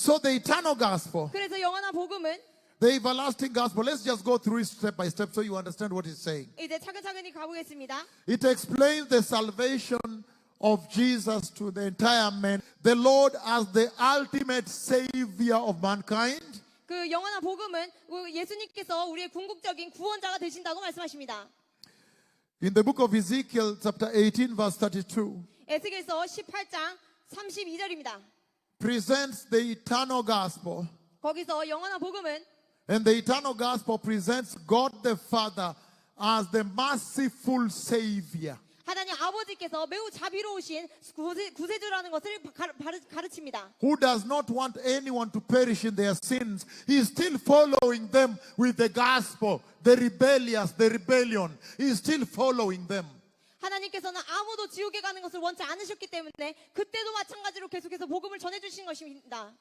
So the eternal gospel, 그래서 영원한 복음은 the everlasting gospel, let's just go through it step by step so you understand what it's saying. 이제 차근차근히 가보겠습니다. It explains the salvation of Jesus to the entire man, the Lord as the ultimate savior of mankind. 그 영원한 복음은 예수님께서 우리의 궁극적인 구원자가 되신다고 말씀하십니다. In the book of Ezekiel, chapter 18, verse 32, 에스겔서 18장 32절입니다. presents the eternal gospel. 거기서 영원한 복음은 And the eternal gospel presents God the Father as the merciful Savior. 하나님 아버지께서 매우 자비로우신 구세주라는 것을 가르칩니다. Who does not want anyone to perish in their sins. He is still following them with the gospel. The rebellious, the rebellion. He is still following them. 하나님께서는 아무도 지옥에 가는 것을 원치 않으셨기 때문에 그때도 마찬가지로 계속해서 복음을 전해주신 것입니다.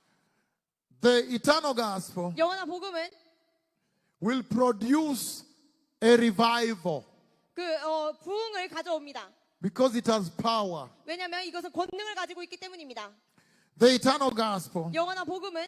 The eternal gospel 영원한 복음은 will produce a revival 부흥을 가져옵니다. because it has power. 왜냐하면 이것은 권능을 가지고 있기 때문입니다. The eternal gospel 영원한 복음은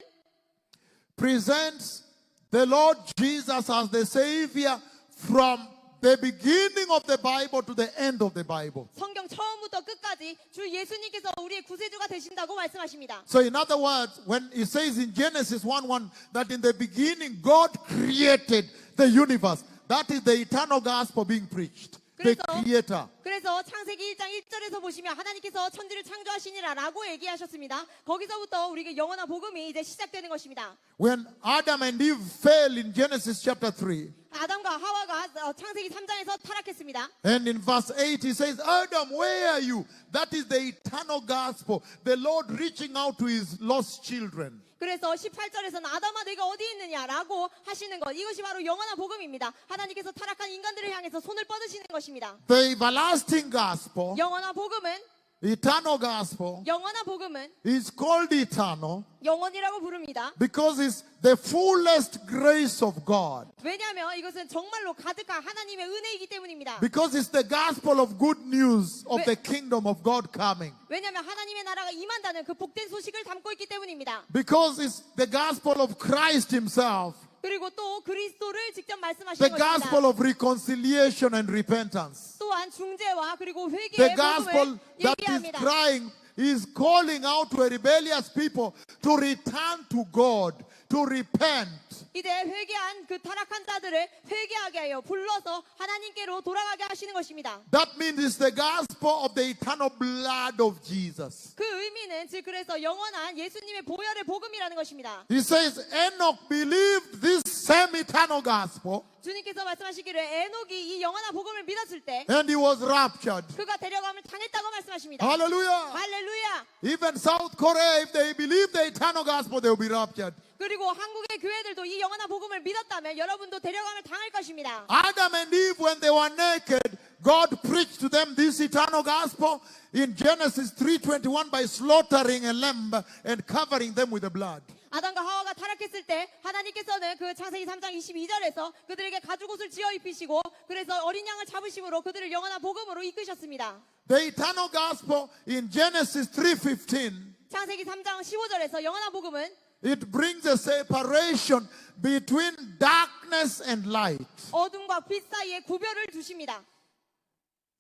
presents the Lord Jesus as the Savior from the beginning of the Bible to the end of the Bible. 성경 처음부터 끝까지 주 예수님께서 우리의 구세주가 되신다고 말씀하십니다. So in other words, when it says in Genesis 1:1 that in the beginning God created the universe, that is the eternal gospel being preached. The creator. 그래서 창세기 1장 1절에서 보시면 하나님께서 천지를 창조하시니라라고 얘기하셨습니다. 거기서부터 우리가 영원한 복음이 이제 시작되는 것입니다. When Adam and Eve fell in Genesis chapter 3, 아담과 하와가 창세기 3장에서 타락했습니다. and in verse 8 he says, Adam, where are you? That is the eternal gospel. The Lord reaching out to his lost children. 그래서 18절에서는 아담아 내가 어디 있느냐라고 하시는 것, 이것이 바로 영원한 복음입니다. 하나님께서 타락한 인간들을 향해서 손을 뻗으시는 것입니다. The everlasting gospel, 영원한 복음은 eternal gospel, 영원한 복음은 is called eternal 영원이라고 부릅니다. because it's the fullest grace of God. 왜냐하면 이것은 정말로 가득한 하나님의 은혜이기 때문입니다. Because it's the gospel of good news of the kingdom of God coming. 왜냐하면 하나님의 나라가 임한다는 그 복된 소식을 담고 있기 때문입니다. Because it's the gospel of Christ himself. 그리고 또 그리스도를 직접 말씀하시는 The 것입니다. gospel of reconciliation and repentance. 또한 중재와 그리고 The 회개의 gospel 복음을 that is 얘기합니다. crying is calling out to a rebellious people to return to God, to repent. 이제 회개한 그 타락한 자들을 회개하게 하여 불러서 하나님께로 돌아가게 하시는 것입니다. That means it's the gospel of the eternal blood of Jesus. 그 의미는 즉 그래서 영원한 예수님의 보혈의 복음이라는 것입니다. He says Enoch believed this same eternal gospel 주님께서 말씀하시기를 에녹이 이 영원한 복음을 믿었을 때 and he was raptured. 그가 데려감을 당했다고 말씀하십니다. Hallelujah. 할렐루야. Even South Korea, if they believe the eternal gospel, they will be raptured. 그리고 한국의 교회들도 이 영원한 복음을 믿었다면 여러분도 데려감을 당할 것입니다. Adam and Eve, when they were naked, God preached to them this eternal gospel in Genesis 3:21 by slaughtering a lamb and covering them with the blood. 아담과 하와가 타락했을 때 하나님께서는 그 창세기 3장 22절에서 그들에게 가죽옷을 지어 입히시고 그래서 어린 양을 잡으심으로 그들을 영원한 복음으로 이끄셨습니다. The eternal gospel in Genesis 3:15, 창세기 3장 15절에서 영원한 복음은 it brings a separation between darkness and light. 어둠과 빛 사이에 구별을 두십니다.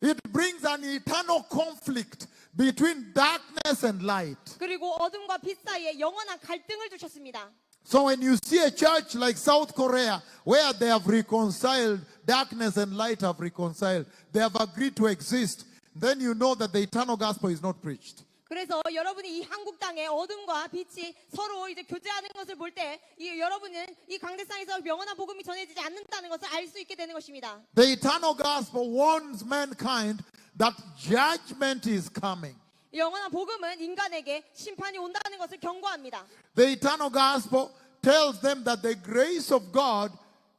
It brings an eternal conflict between darkness and light. 그리고 어둠과 빛 사이에 영원한 갈등을 두셨습니다. So when you see a church like South Korea, where they have reconciled, darkness and light have reconciled, they have agreed to exist, then you know that the eternal gospel is not preached. 그래서 여러분이 이 한국 땅의 어둠과 빛이 서로 이제 교제하는 것을 볼 때 여러분은 이 강대상에서 영원한 복음이 전해지지 않는다는 것을 알 수 있게 되는 것입니다. The eternal gospel warns mankind that judgment is coming. 영원한 복음은 인간에게 심판이 온다는 것을 경고합니다. The eternal gospel tells them that the grace of God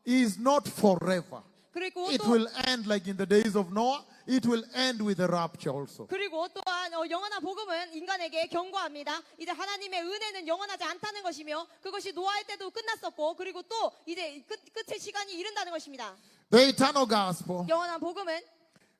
is not forever. 그리고 It 또 will end like in the days of Noah. It will end with the rapture also. 그리고 또한 영원한 복음은 인간에게 경고합니다. 이제 하나님의 은혜는 영원하지 않다는 것이며 그것이 노아의 때도 끝났었고 그리고 또 이제 끝의 시간이 이른다는 것입니다. The eternal gospel 영원한 복음은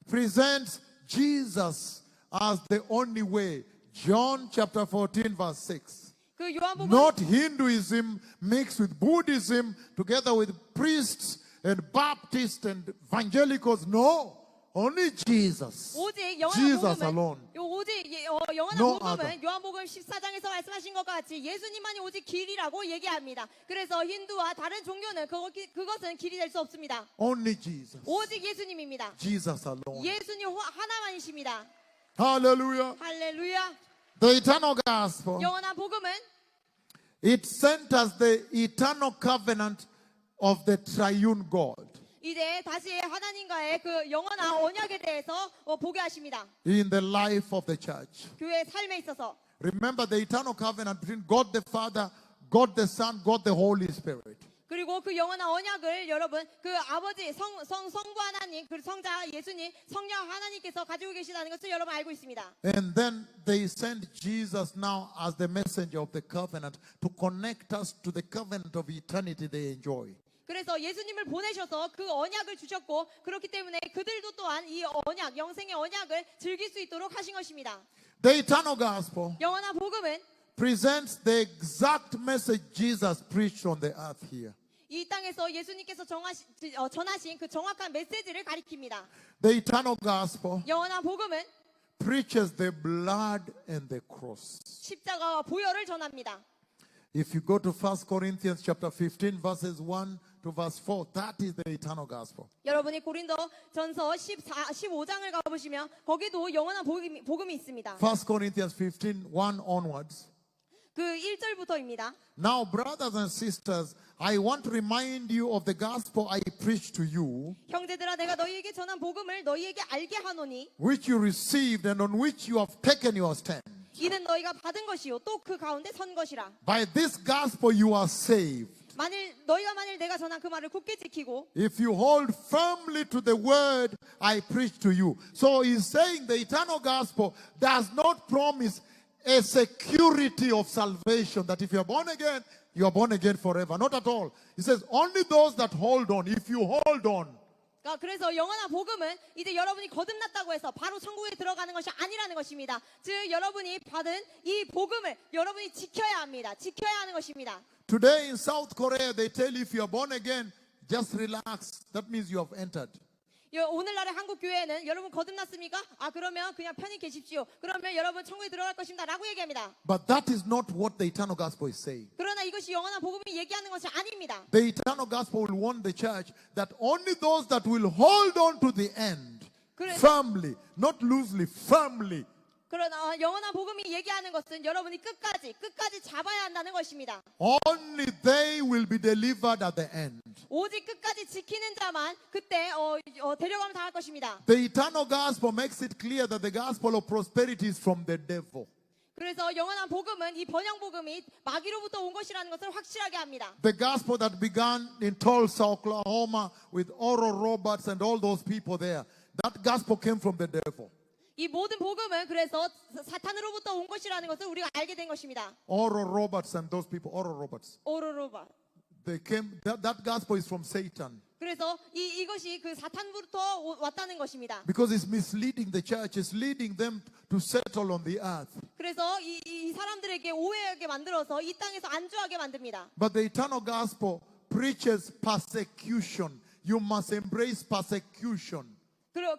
presents Jesus as the only way. John chapter 14 verse 6. 그 요한복음 Not Hinduism mixed with Buddhism, together with priests and Baptists and evangelicals. No, only Jesus. 오직 Jesus 영원한 alone. 복음은 오직 영원한 No 복음은 other. 요한복음 14장에서 말씀하신 것과 같이 예수님만이 오직 길이라고 얘기합니다. 그래서 힌두와 다른 종교는 그것은 길이 될 수 없습니다. Only Jesus. 오직 예수님입니다. Jesus alone. 예수님 하나만이십니다. Hallelujah. 할렐루야. The eternal gospel. 영원한 복음은 It sent us the eternal covenant of the triune God. 이제 다시 하나님과의 그 영원한 언약에 대해서 보게 하십니다. In the life of the church. 교회의 삶에 있어서 Remember the eternal covenant between God the Father, God the Son, God the Holy Spirit. 그리고 그 영원한 언약을 여러분 그 아버지 성부 하나님 그 성자 예수님 성령 하나님께서 가지고 계시다는 것을 여러분 알고 있습니다. And then they sent Jesus now as the messenger of the covenant to connect us to the covenant of eternity they enjoy. 그래서 예수님을 보내셔서 그 언약을 주셨고 그렇기 때문에 그들도 또한 이 언약 영생의 언약을 즐길 수 있도록 하신 것입니다. The eternal gospel 영원한 복음은 presents the exact message Jesus preached on the earth here. 이 땅에서 예수님께서 전하신 그 정확한 메시지를 가리킵니다. The eternal gospel 영원한 복음은 preaches the blood and the cross. 십자가와 보혈을 전합니다. If you go to 1 Corinthians chapter 15 verses 1 to verse 4, that is the eternal gospel. 여러분이 고린도 전서 15장을 가보시면 거기도 영원한 복음이 있습니다. 1 Corinthians 15, 1 onwards. 그 1절부터입니다. Now, brothers and sisters, I want to remind you of the gospel I preached to you, 형제들아 내가 너희에게 전한 복음을 너희에게 알게 하노니 which you received and on which you have taken your stand. 이는 너희가 받은 것이요 또 그 가운데 선 것이라. By this gospel you are saved, 너희가 만일 내가 전한 그 말을 굳게 지키고 if you hold firmly to the word I preached to you. So he's saying the eternal gospel does not promise a security of salvation, that if you are born again forever. Not at all. He says only those that hold on. If you hold on, 그래서 영원한 복음은 이제 여러분이 거듭났다고 해서 바로 천국에 들어가는 것이 아니라는 것입니다. 즉 여러분이 받은 이 복음을 여러분이 지켜야 합니다. 지켜야 하는 것입니다. today in South Korea they tell you if you are born again, just relax. That means you have entered. 오늘날의 한국 교회는 여러분 거듭났습니까? 그러면 그냥 편히 계십시오. 그러면 여러분 천국에 들어갈 것입니다. 라고 얘기합니다. But that is not what the eternal gospel is saying. 그러나 이것이 영원한 복음이 얘기하는 것이 아닙니다. The eternal gospel will warn the church that only those that will hold on to the end, firmly, not loosely, firmly. 그러나 영원한 복음이 얘기하는 것은 여러분이 끝까지 잡아야 한다는 것입니다. Only they will be delivered at the end. 오직 끝까지 지키는 자만 그때 데려가면 당할 것입니다. The eternal gospel makes it clear that the gospel of prosperity is from the devil. 그래서 영원한 복음은 이 번영 복음이 마귀로부터 온 것이라는 것을 확실하게 합니다. The gospel that began in Tulsa, Oklahoma with Oral Roberts and all those people there, that gospel came from the devil. 이 모든 복음은 그래서 사탄으로부터 온 것이라는 것을 우리가 알게 된 것입니다. Oral Roberts and those people, Oral Roberts. 오로로바. They came, that gospel is from Satan. 그래서 이것이 그 사탄부터 왔다는 것입니다. Because it's misleading the church, it's leading them to settle on the earth. 그래서 이 사람들에게 오해하게 만들어서 이 땅에서 안주하게 만듭니다. But the eternal gospel preaches persecution. You must embrace persecution.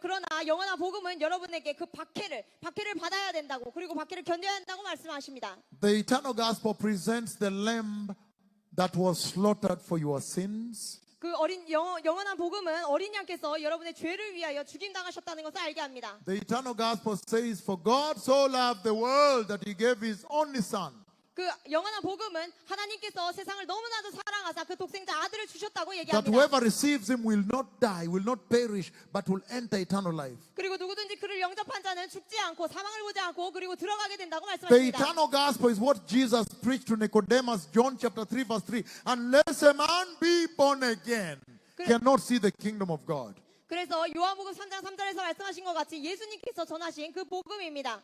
그러나 영원한 복음은 여러분에게 그 박해를 받아야 된다고 그리고 박해를 견뎌야 한다고 말씀하십니다. The eternal gospel presents the lamb that was slaughtered for your sins. 그 영원한 복음은 어린 양께서 여러분의 죄를 위하여 죽임 당하셨다는 것을 알게 합니다. The eternal gospel says, for God so loved the world that he gave his only son. 그 영원한 복음은 하나님께서 세상을 너무나도 사랑하사 그 독생자 아들을 주셨다고 That 얘기합니다. whoever receives him will not die, will not perish, but will enter eternal life. 그리고 누구든지 그를 영접한 자는 죽지 않고 사망을 보지 않고 그리고 들어가게 된다고 The 말씀하십니다. eternal gospel is what Jesus preached to Nicodemus, John chapter 3 verse 3. Unless a man be born again, cannot see the kingdom of God. 그래서 요한복음 3장 3절에서 말씀하신 것 같이 예수님께서 전하신 그 복음입니다.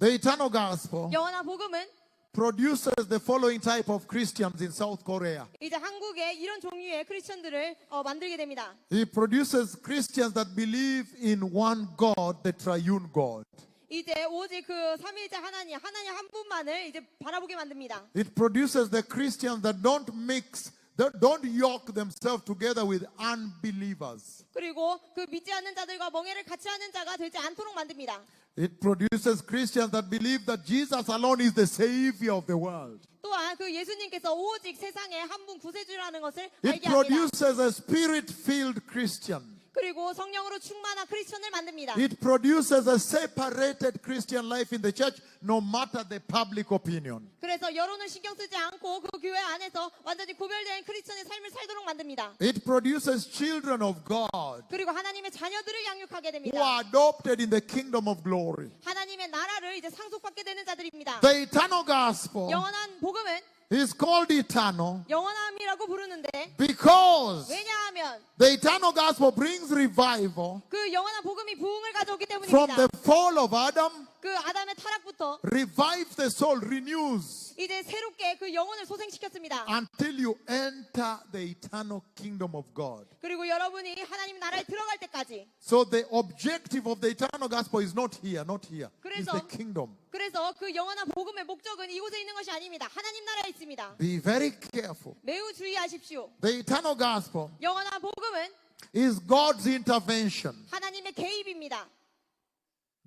The eternal gospel 영원한 복음은 produces the following type of Christians in South Korea. 이제 한국에 이런 종류의 크리스천들을 만들게 됩니다. He produces Christians that believe in one God, the triune God. 이제 오직 그 삼위일체 하나님 한 분만을 이제 바라보게 만듭니다. It produces the Christians that don't mix, that don't yoke themselves together with unbelievers. 그리고 그 믿지 않는 자들과 멍에를 같이 하는 자가 되지 않도록 만듭니다. It produces Christians that believe that Jesus alone is the Savior of the world. 또한 그 예수님께서 오직 세상에 한 분 구세주라는 것을 It 알게 합니다. produces a spirit-filled Christian. 그리고 성령으로 충만한 크리스천을 만듭니다. It produces a separated Christian life in the church, no matter the public opinion. 그래서 여론을 신경 쓰지 않고 그 교회 안에서 완전히 구별된 크리스천의 삶을 살도록 만듭니다. It produces children of God 그리고 하나님의 자녀들을 양육하게 who 됩니다. are adopted in the kingdom of glory. 하나님의 나라를 이제 상속받게 되는 자들입니다. The eternal gospel 영원한 복음은 is called eternal 영원함이라고 부르는데 because 왜냐하면 the eternal gospel brings revival 그 영원한 복음이 부흥을 가져오기 from 때문입니다. the fall of Adam, 그 아담의 타락부터 revives the soul, renews 이제 새롭게 그 영혼을 소생시켰습니다. until you enter the eternal kingdom of God. 그리고 여러분이 하나님 나라에 들어갈 때까지. So the objective of the eternal gospel is not here, not here. It's 그래서- the kingdom. 그래서 그 영원한 복음의 목적은 이곳에 있는 것이 아닙니다. 하나님 나라에 있습니다. Be very careful. 매우 주의하십시오. The eternal gospel 영원한 복음은 is God's intervention. 하나님의 개입입니다.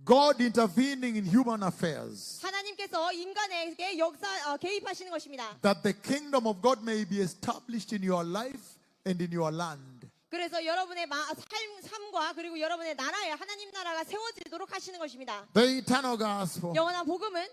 God intervening in human affairs. 하나님께서 인간에게 개입하시는 것입니다. That the kingdom of God may be established in your life and in your land. 그래서 여러분의 삶과 그리고 여러분의 나라에 하나님 나라가 세워지도록 하시는 것입니다. The eternal gospel 영원한 복음은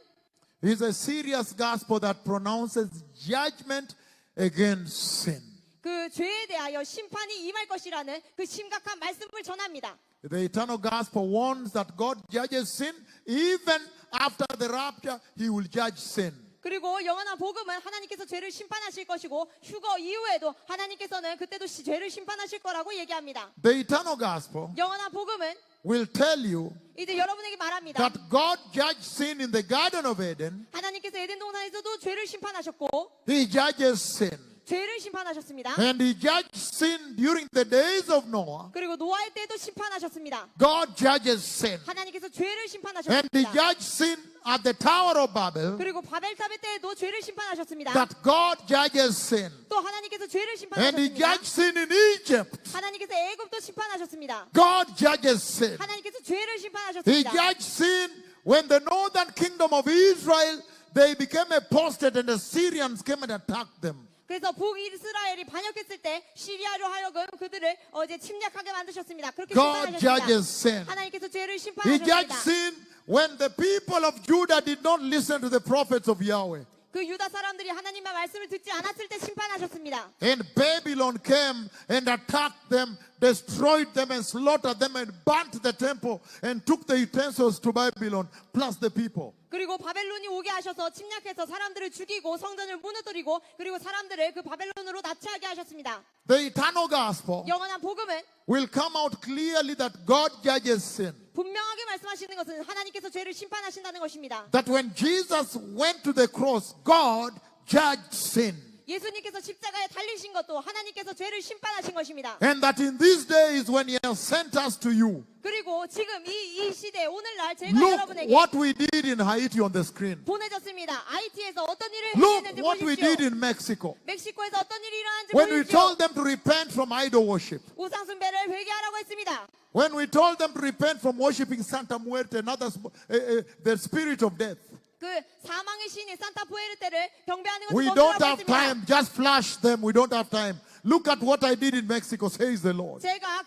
is a serious gospel that pronounces judgment against sin. 그 죄에 대하여 심판이 임할 것이라는 그 심각한 말씀을 전합니다. The eternal gospel warns that God judges sin. Even after the rapture, He will judge sin. 그리고 영원한 복음은 하나님께서 죄를 심판하실 것이고 휴거 이후에도 하나님께서는 그때도 죄를 심판하실 거라고 얘기합니다. The eternal gospel 영원한 복음은 will tell you 이제 여러분에게 말합니다. that God judged sin in the Garden of Eden. 하나님께서 에덴 동산에서도 죄를 심판하셨고 He judges sin. 죄를 심판하셨습니다. And He judged sin during the days of Noah. 그리고 노아의 때도 심판하셨습니다. God judges sin. 하나님께서 죄를 And He 심판하셨습니다. judged sin at the Tower of Babel. 그리고 바벨탑의 때에도 죄를 심판하셨습니다. That God judges sin. 또 하나님께서 죄를 And He 심판하셨습니다. judged sin in Egypt. 하나님께서 애굽도 심판하셨습니다. God judges sin. 하나님께서 죄를 He 심판하셨습니다. judged sin when the northern kingdom of Israel, they became apostate and the Syrians came and attacked them. 그래서 북이스라엘이 반역했을 때 시리아로 하여금 그들을 이제 침략하게 만드셨습니다. 그렇게 God judges 심판하셨습니다. sin. 하나님께서 죄를 He judged 심판하셨습니다. sin when the people of Judah did not listen to the prophets of Yahweh. 그 유다 사람들이 하나님의 말씀을 듣지 않았을 때 심판하셨습니다. And Babylon came and attacked them, destroyed them and slaughtered them and burnt the temple and took the utensils to Babylon plus the people. 그리고 바벨론이 오게 하셔서 침략해서 사람들을 죽이고 성전을 무너뜨리고 그리고 사람들을 그 바벨론으로 납치하게 하셨습니다. The eternal gospel 영원한 복음은 will come out clearly that God judges sin. 분명하게 말씀하시는 것은 하나님께서 죄를 심판하신다는 것입니다. That when Jesus went to the cross, God judged sin. 예수님께서 십자가에 달리신 것도 하나님께서 죄를 심판하신 것입니다. And that in these days when He has sent us to you, 그리고 지금 이 시대 오늘날 제가 look 여러분에게 what we did in Haiti on the screen. 보내졌습니다. IT에서 어떤 일을 Look 했는지 what we 보십시오. did in Mexico. 멕시코에서 어떤 일이 일어났는지 When we 보십시오. told them to repent from idol worship. 우상 숭배를 회개하라고 했습니다. When we told them to repent from worshiping Santa Muerte and others, the spirit of death. 그 사망의 신인 산타 푸에르테를 경배하는 것을 We don't 멈추라고 have 했습니다. time. Just flash them. We don't have time. Look at what I did in Mexico, says the Lord. 제가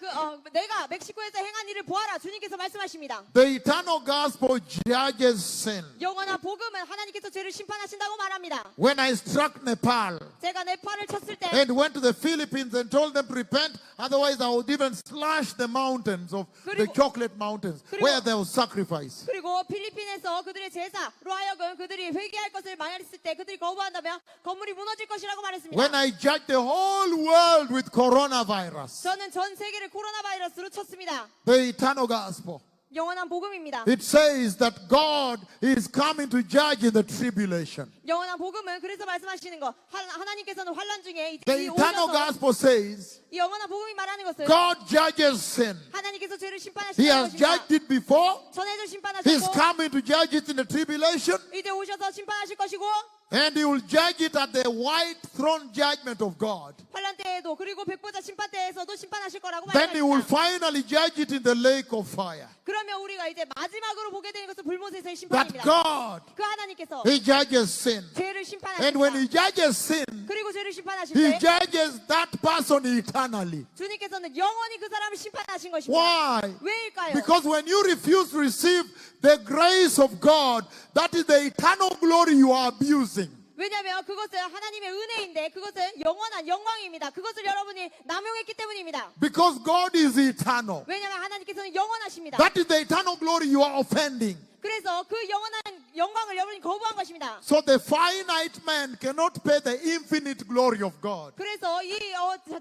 내가 멕시코에서 행한 일을 보아라 주님께서 말씀하십니다. The eternal gospel judges sin. 영원한 복음은 하나님께서 죄를 심판하신다고 말합니다. When I struck Nepal 제가 네팔을 쳤을 때 and went to the Philippines and told them to repent, otherwise I would even slash the mountains of the chocolate mountains where there was sacrifice. 그리고 필리핀에서 그들의 제사로 하여금 그들이 회개할 것을 말했을 때 그들이 거부한다면 건물이 무너질 것이라고 말했습니다. When I judged the whole world with coronavirus, 저는 전 세계를 코로나 바이러스로 쳤습니다. the eternal gospel 영원한 복음입니다. It says that God is coming to judge in the tribulation. 영원한 복음은 그래서 말씀하시는 거 하나님께서는 환난 중에 The eternal 오셔서 gospel says 이 영원한 복음이 말하는 것은 God judges sin. 하나님께서 죄를 He 심판하시는 has 것입니다. judged it before. 전에도 He's 심판하셨고 coming to judge it in the tribulation. 이제 오셔서 심판하실 것이고 And he will judge it at the white throne judgment of God. 환난 때에도 그리고 백보자 심판 때에서도 심판하실 거라고 Then he will 말씀하십니다. finally judge it in the lake of fire. 그러면 우리가 이제 마지막으로 보게 되는 것은 불못에서의 That 심판입니다. God, 그 하나님께서 he judges sin. 죄를 And when he 심판하십니다. judges sin, 그리고 죄를 심판하실 he 때 judges that person eternally. 주님께서는 영원히 그 사람을 심판하신 것입니다. Why? 왜일까요? Because when you refuse to receive the grace of God, that is the eternal glory you are abusing. 왜냐하면 그것은 하나님의 은혜인데 그것은 영원한 영광입니다. 그것을 여러분이 남용했기 때문입니다. Because God is eternal. 왜냐하면 하나님께서는 영원하십니다. That is the eternal glory you are offending. 그래서 그 영원한 영광을 여러분이 거부한 것입니다. So the finite man cannot pay the infinite glory of God. 그래서 이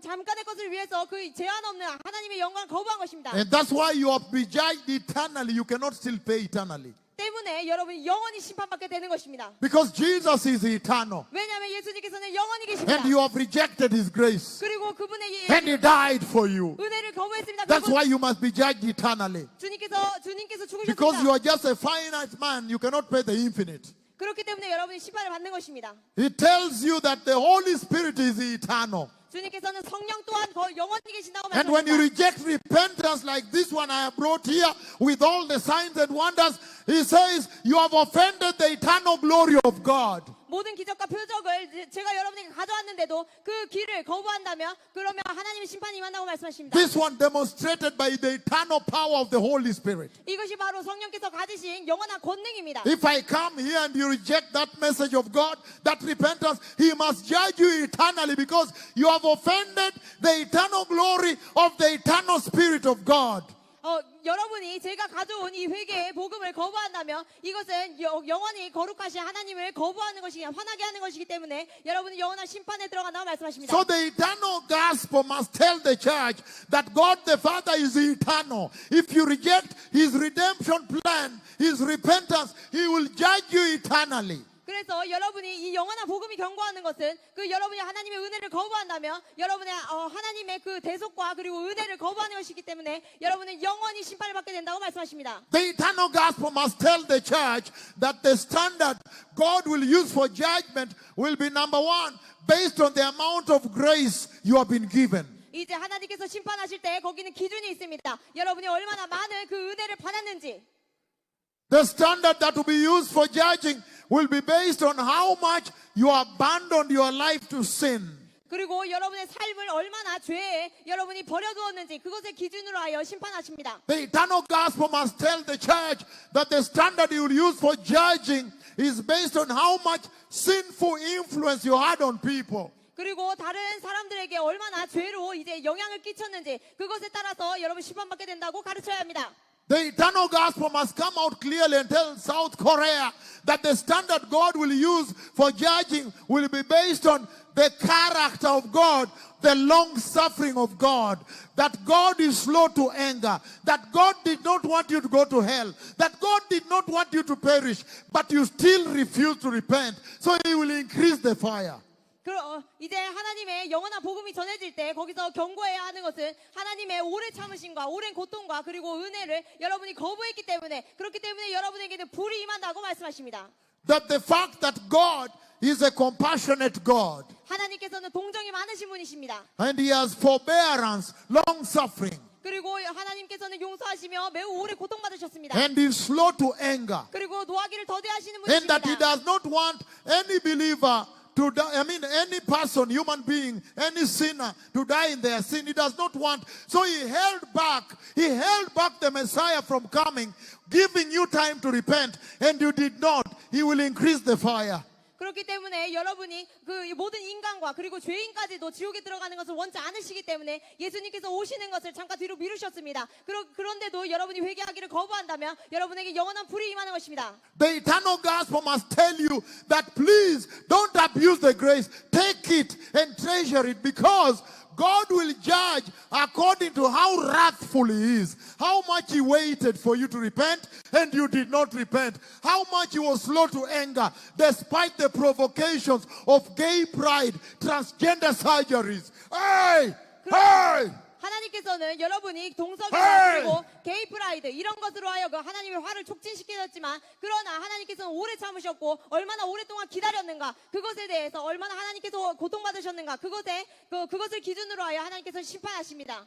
잠깐의 것을 위해서 그 제한 없는 하나님의 영광을 거부한 것입니다. And that's why you have been judged eternally. You cannot still pay eternally. 때문에 여러분이 영원히 심판받게 되는 것입니다. Because Jesus is eternal. 왜냐하면 예수님께서는 영원히 계십니다. And you have rejected his grace. 그리고 그분의 And he died for you. 은혜를 거부했습니다. That's why you must be judged eternally. 주님께서 Because you 죽으셨습니다. are just a finite man, you cannot pay the infinite. 그렇기 때문에 여러분이 심판을 받는 것입니다. It tells you that the Holy Spirit is eternal. 주님께서는 성령 또한 영원히 계신다고 And when you 말씀하십니다. reject repentance like this one I have brought here with all the signs and wonders, he says you have offended the eternal glory of God. 모든 기적과 표적을 제가 여러분에게 가져왔는데도 그 길을 거부한다면 그러면 하나님의 심판이 임한다고 말씀하십니다. This one demonstrated by the eternal power of the Holy Spirit. 이것이 바로 성령께서 가지신 영원한 권능입니다. If I come here and you reject that message of God, that repentance, he must judge you eternally because you have offended the eternal glory of the eternal Spirit of God. 여러분이 제가 가져온 이 회개의 복음을 거부한다면 이것은 영원히 거룩하신 하나님을 거부하는 것이기 화나게 하는 것이기 때문에 여러분이 영원한 심판에 들어간다고 말씀하십니다. So the eternal gospel must tell the church that God the Father is eternal. If you reject his redemption plan, his repentance, he will judge you eternally. 그래서 여러분이 이 영원한 복음이 경고하는 것은 그 여러분이 하나님의 은혜를 거부한다면 여러분의 하나님의 그 대속과 그리고 은혜를 거부하는 것이기 때문에 여러분은 영원히 심판을 받게 된다고 말씀하십니다. The eternal gospel must tell the church that the standard God will use for judgment will be number one, based on the amount of grace you have been given. 이제 하나님께서 심판하실 때 거기는 기준이 있습니다. 여러분이 얼마나 많은 그 은혜를 받았는지. The standard that will be used for judging will be based on how much you abandoned your life to sin. 그리고 여러분의 삶을 얼마나 죄에 여러분이 버려두었는지 그것을 기준으로 하여 심판하십니다. The eternal gospel must tell the church that the standard you will use for judging is based on how much sinful influence you had on people. 그리고 다른 사람들에게 얼마나 죄로 이제 영향을 끼쳤는지 그것에 따라서 여러분 심판받게 된다고 가르쳐야 합니다. The eternal gospel must come out clearly and tell South Korea that the standard God will use for judging will be based on the character of God, the long suffering of God, that God is slow to anger, that God did not want you to go to hell, that God did not want you to perish, but you still refuse to repent, so he will increase the fire. 이제 하나님의 영원한 복음이 전해질 때 거기서 경고해야 하는 것은 하나님의 오래 참으심과 오랜 고통과 그리고 은혜를 여러분이 거부했기 때문에 그렇기 때문에 여러분에게는 불이 임한다고 말씀하십니다. That the fact that God is a compassionate God 하나님께서는 동정이 많으신 분이십니다. and he has forbearance, long suffering, 그리고 하나님께서는 용서하시며 매우 오래 고통받으셨습니다. and he is slow to anger, 그리고 노하기를 더디하시는 and that he 분이십니다. does not want any believer to die, any person, human being, any sinner to die in their sin. He does not want. So he held back the Messiah from coming, giving you time to repent, and you did not. He will increase the fire. 그렇기 때문에 여러분이 그 모든 인간과 그리고 죄인까지도 지옥에 들어가는 것을 원치 않으시기 때문에 예수님께서 오시는 것을 잠깐 뒤로 미루셨습니다. 그런데도 여러분이 회개하기를 거부한다면 여러분에게 영원한 불이 임하는 것입니다. The eternal gospel must tell you that please don't abuse the grace. Take it and treasure it because God will judge according to how wrathful he is, how much he waited for you to repent and you did not repent. How much he was slow to anger despite the provocations of gay pride, transgender surgeries. Hey! Hey! 하나님께서는 여러분이 동성애와 그리고 게이 프라이드 이런 것으로 하여금 하나님의 화를 촉진시키셨지만 그러나 하나님께서는 오래 참으셨고 얼마나 오랫동안 기다렸는가 그것에 대해서 얼마나 하나님께서 고통받으셨는가 그것을 기준으로 하여 하나님께서는 심판하십니다.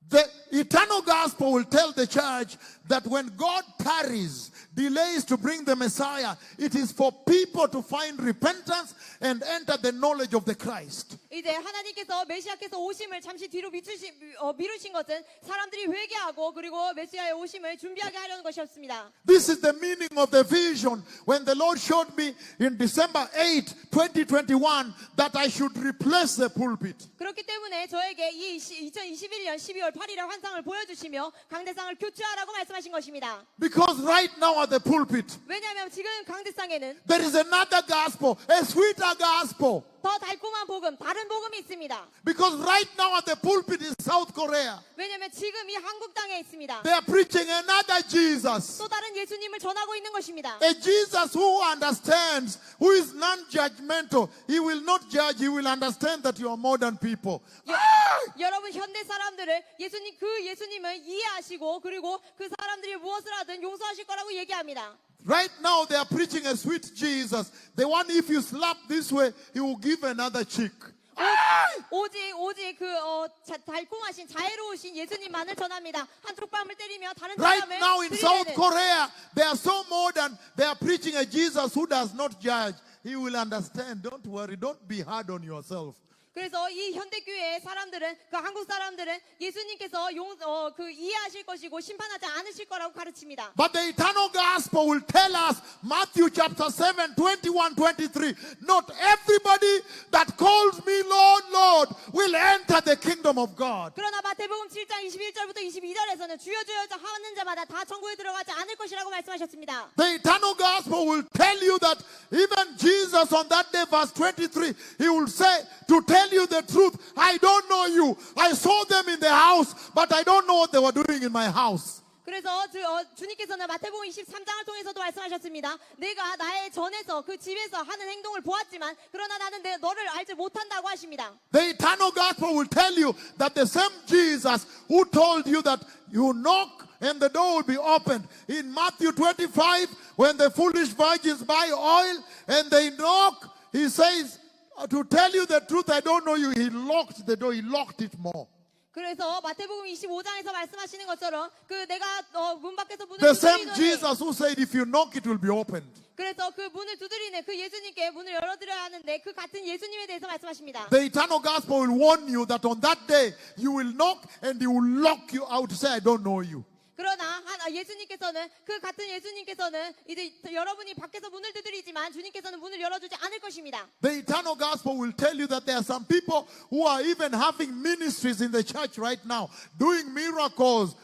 The eternal gospel will tell the church that when God tarries, delays to bring the Messiah, it is for people to find repentance and enter the knowledge of the Christ. 이제 하나님께서 메시아께서 오심을 잠시 뒤로 미루신 것은 사람들이 회개하고 그리고 메시아의 오심을 준비하게 하려는 것이었습니다. This is the meaning of the vision when the Lord showed me in December 8, 2021 that I should replace the pulpit. 그렇기 때문에 저에게 이 2021년 12월 8일의 환상을 보여주시며 강대상을 교체하라고 말씀하신 것입니다. Because right now at the pulpit, 왜냐하면 지금 강대상에는 there is another gospel, a sweeter gospel. 더 달콤한 복음, 다른 복음이 있습니다. Because right now at the pulpit in South Korea, 왜냐하면 지금 이 한국 땅에 있습니다. they are preaching another Jesus. 또 다른 예수님을 전하고 있는 것입니다. A Jesus who understands, who is non-judgmental. He will not judge, he will understand that you are modern people. 여러분 현대 사람들을 그 예수님을 이해하시고 그리고 그 사람들이 무엇을 하든 용서하실 거라고 얘기합니다. Right now they are preaching a sweet Jesus. The one if you slap this way, he will give another cheek. 오직 달콤하신 자애로우신 예수님만을 전합니다. 한쪽 뺨을 때리며 다른 Right 사람을 now in South 들이대는 Korea, they are so modern. They are preaching a Jesus who does not judge. He will understand. Don't worry. Don't be hard on yourself. 그래서 이 현대교회의 사람들은 그 한국 사람들은 예수님께서 이해하실 것이고 심판하지 않으실 거라고 가르칩니다. But the eternal gospel will tell us, Matthew chapter 7, 21, 23, not everybody that calls me Lord, Lord will enter the kingdom of God. 그러나 마태복음 7장 21절부터 22절에서는 주여 주여 하는 자마다 다 천국에 들어가지 않을 것이라고 말씀하셨습니다. The eternal gospel will tell you that even Jesus on that day, verse 23, he will say, to tell you the truth, I don't know you. I saw them in the house, but I don't know what they were doing in my house. 그래서 주님께서는 마태복음 23장을 통해서도 말씀하셨습니다. 내가 나의 전에서 그 집에서 하는 행동을 보았지만 그러나 나는 너를 알지 못한다고 하십니다. The eternal gospel will tell you that the same Jesus who told you that you knock and the door will be opened. In Matthew 25, when the foolish virgins buy oil and they knock, he says, to tell you the truth, I don't know you. He locked the door. He locked it more. 그래서 마태복음 25장에서 말씀하시는 것처럼 내가 문 밖에서 문을 The same 두드리더니 Jesus who said, if you knock, it will be opened. 그래서 그 문을 두드리는 그 예수님께 문을 열어드려야 하는데 그 같은 예수님에 대해서 말씀하십니다. The eternal gospel will warn you that on that day you will knock and he will lock you out. Say, I don't know you. 그러나 예수님께서는 그 같은 예수님께서는 이제 여러분이 밖에서 문을 두드리지만 주님께서는 문을 열어주지 않을 것입니다. The eternal gospel will tell you that there are some people who are even having ministries in the church right now, doing miracles,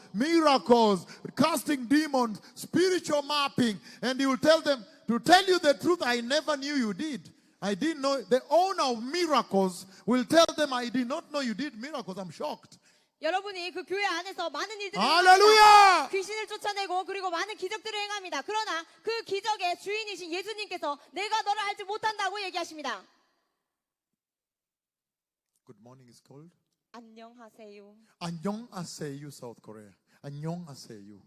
casting demons, spiritual mapping, and he will tell them, to tell you the truth, I never knew you did. I didn't know. The owner of miracles will tell them, I did not know you did miracles. I'm shocked. 여러분이 그 교회 안에서 많은 일들을 할렐루야! 귀신을 쫓아내고 그리고 많은 기적들을 행합니다. 그러나 그 기적의 주인이신 예수님께서 내가 너를 알지 못한다고 얘기하십니다. Good morning is called? 안녕하세요. 안녕하세요, South Korea. 안녕하세요.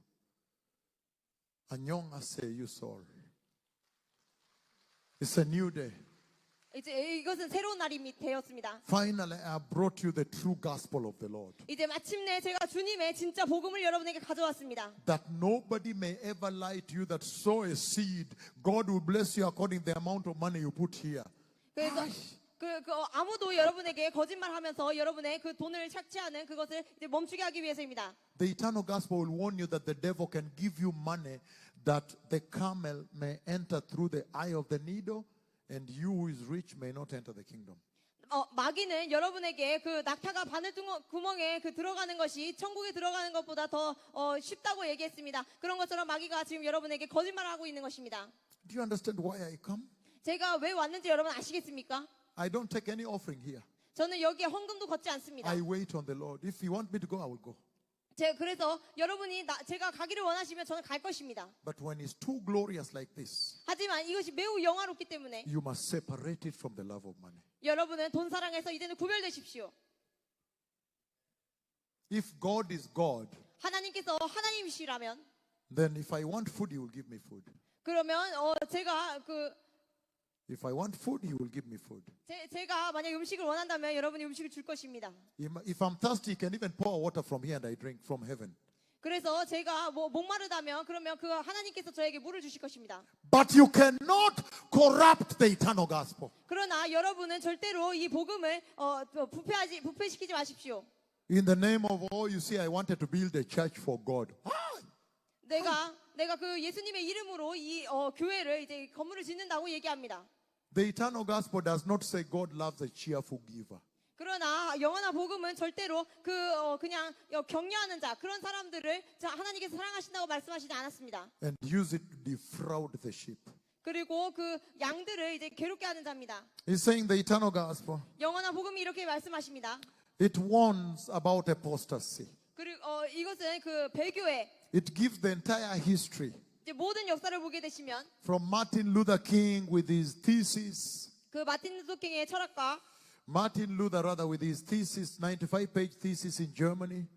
안녕하세요, Seoul. It's a new day. 이제 이것은 새로운 날이 되었습니다. Finally, I brought you the true gospel of the Lord. 이제 마침내 제가 주님의 진짜 복음을 여러분에게 가져왔습니다. That nobody may ever lie to you that sow a seed. God will bless you according to the amount of money you put here. 그래서 아무도 여러분에게 거짓말하면서 여러분의 그 돈을 착취하는 그것을 이제 멈추게 하기 위해서입니다. The eternal gospel will warn you that the devil can give you money that the camel may enter through the eye of the needle. And you who is rich may not enter the kingdom. 마귀는 여러분에게 그 낙타가 바늘 구멍에 들어가는 것이 천국에 들어가는 것보다 더 쉽다고 얘기했습니다. 그런 것처럼 마귀가 지금 여러분에게 거짓말을 하고 있는 것입니다. Do you understand why I come? 제가 왜 왔는지 여러분 아시겠습니까? I don't take any offering here. 저는 여기에 헌금도 걷지 않습니다. I wait on the Lord. If you want me to go, I will go. 그래서 여러분이 제가 가기를 원하시면 저는 갈 것입니다. But when it's too glorious like this, 하지만 이것이 매우 영화롭기 때문에 you must separate it from the love of money. 여러분은 돈 사랑에서 이제는 구별되십시오. If God is God, 하나님께서 하나님이시라면 then if I want food, He will give me food. 그러면 제가 If I want food, He will give me food. 제가 만약 음식을 원한다면 여러분이 음식을 줄 것입니다. If I'm thirsty, He can even pour water from here and I drink from heaven. 그래서 제가 목마르다면 그러면 그 하나님께서 저에게 물을 주실 것입니다. But you cannot corrupt the eternal gospel. 그러나 여러분은 절대로 이 복음을 부패시키지 마십시오. In the name of all, you see, I wanted to build a church for God. 내가 그 예수님의 이름으로 이 교회를 이제 건물을 짓는다고 얘기합니다. The eternal gospel does not say God loves a cheerful giver. 그러나 영원한 복음은 절대로 그냥 격려하는 자 그런 사람들을 하나님께서 사랑하신다고 말씀하시지 않았습니다. And use it to defraud the sheep. 그리고 그 양들을 이제 괴롭게 하는 자입니다. He's saying the eternal gospel. 영원한 복음이 이렇게 말씀하십니다. It warns about apostasy. 그리고 이것은 그 배교회 It gives the entire history. 이제 모든 역사를 보게 되시면 From Martin Luther King with his thesis. 그 마틴 루터 킹의 철학가 Martin Luther, rather, with his thesis, 95-page thesis in Germany.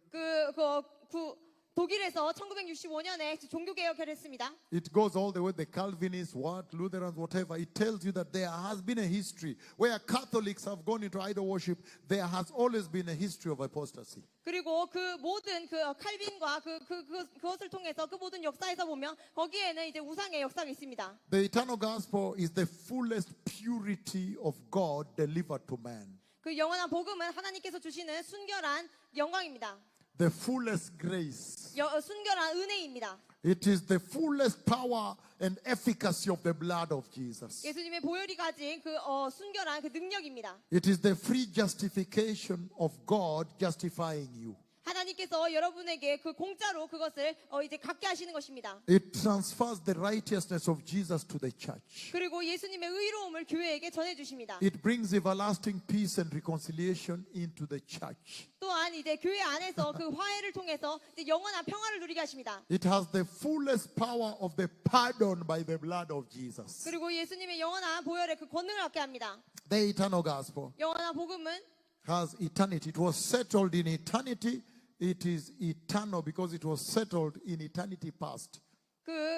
독일에서 1965년에 종교개혁을 했습니다. It goes all the way, the Calvinists, Lutherans, whatever. It tells you that there has been a history where Catholics have gone into idol worship. There has always been a history of apostasy. 그리고 그 모든 그 칼빈과 그것을 통해서 그 모든 역사에서 보면 거기에는 이제 우상의 역사가 있습니다. The eternal gospel is the fullest purity of God delivered to man. 그 영원한 복음은 하나님께서 주시는 순결한 영광입니다. The fullest grace. 순결한 은혜입니다. It is the fullest power and efficacy of the blood of Jesus. 예수님의 보혈이 가진 그 순결한 그 능력입니다. It is the free justification of God justifying you. 하나님께서 여러분에게 그 공짜로 그것을 이제 갖게 하시는 것입니다. It transfers the righteousness of Jesus to the church. 그리고 예수님의 의로움을 교회에게 전해 주십니다. It brings everlasting peace and reconciliation into the church. 또한 이제 교회 안에서 그 화해를 통해서 이제 영원한 평화를 누리게 하십니다. It has the fullest power of the pardon by the blood of Jesus. 그리고 예수님의 영원한 보혈의 그 권능을 갖게 합니다. The eternal gospel 영원한 복음은 has eternity. It was settled in eternity. It is eternal because it was settled in eternity past,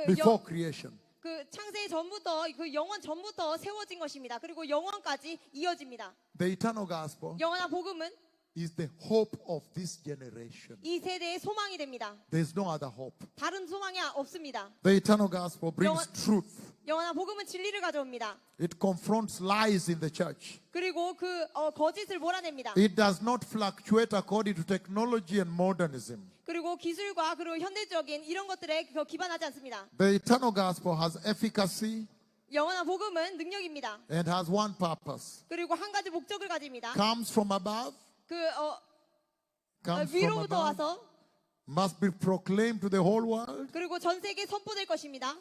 before creation. 그 창세 전부터 그 영원 전부터 세워진 것입니다. 그리고 영원까지 이어집니다. The eternal gospel 영원한 복음은 is the hope of this generation. 이 세대의 소망이 됩니다. There's no other hope. 다른 소망이 없습니다. The eternal gospel brings truth. 영원한 복음은 진리를 가져옵니다. It confronts lies in the church. 그리고 그 거짓을 몰아냅니다. It does not fluctuate according to technology and modernism. 그리고 기술과 그리고 현대적인 이런 것들에 기반하지 않습니다. The eternal gospel has efficacy 영원한 복음은 능력입니다. and has one purpose. 그리고 한 가지 목적을 가집니다. Comes from above. Comes from 위로부터 above. 와서 Must be proclaimed to the whole world. 그리고 전 세계에 선포될 것입니다.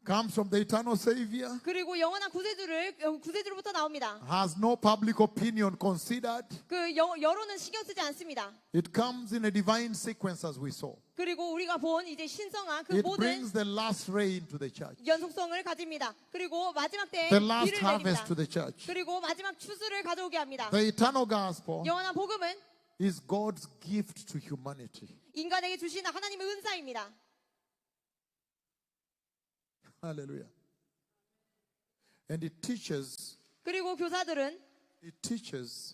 Comes from the eternal Savior. 그리고 영원한 구세주로부터 나옵니다. Has no public opinion considered. 그 여론은 신경 쓰지 않습니다. It comes in a divine sequence as we saw. 그리고 우리가 본 이제 신성한 그 It 모든 brings the last rain to the church. 연속성을 가집니다. 그리고 마지막 때에 The last 비를 harvest 내립니다. to the church. 그리고 마지막 추수를 가져오게 합니다. The eternal gospel 영원한 복음은 is God's gift to humanity. 인간에게 주시는 하나님의 은사입니다. Hallelujah. And it teaches 그리고 교사들은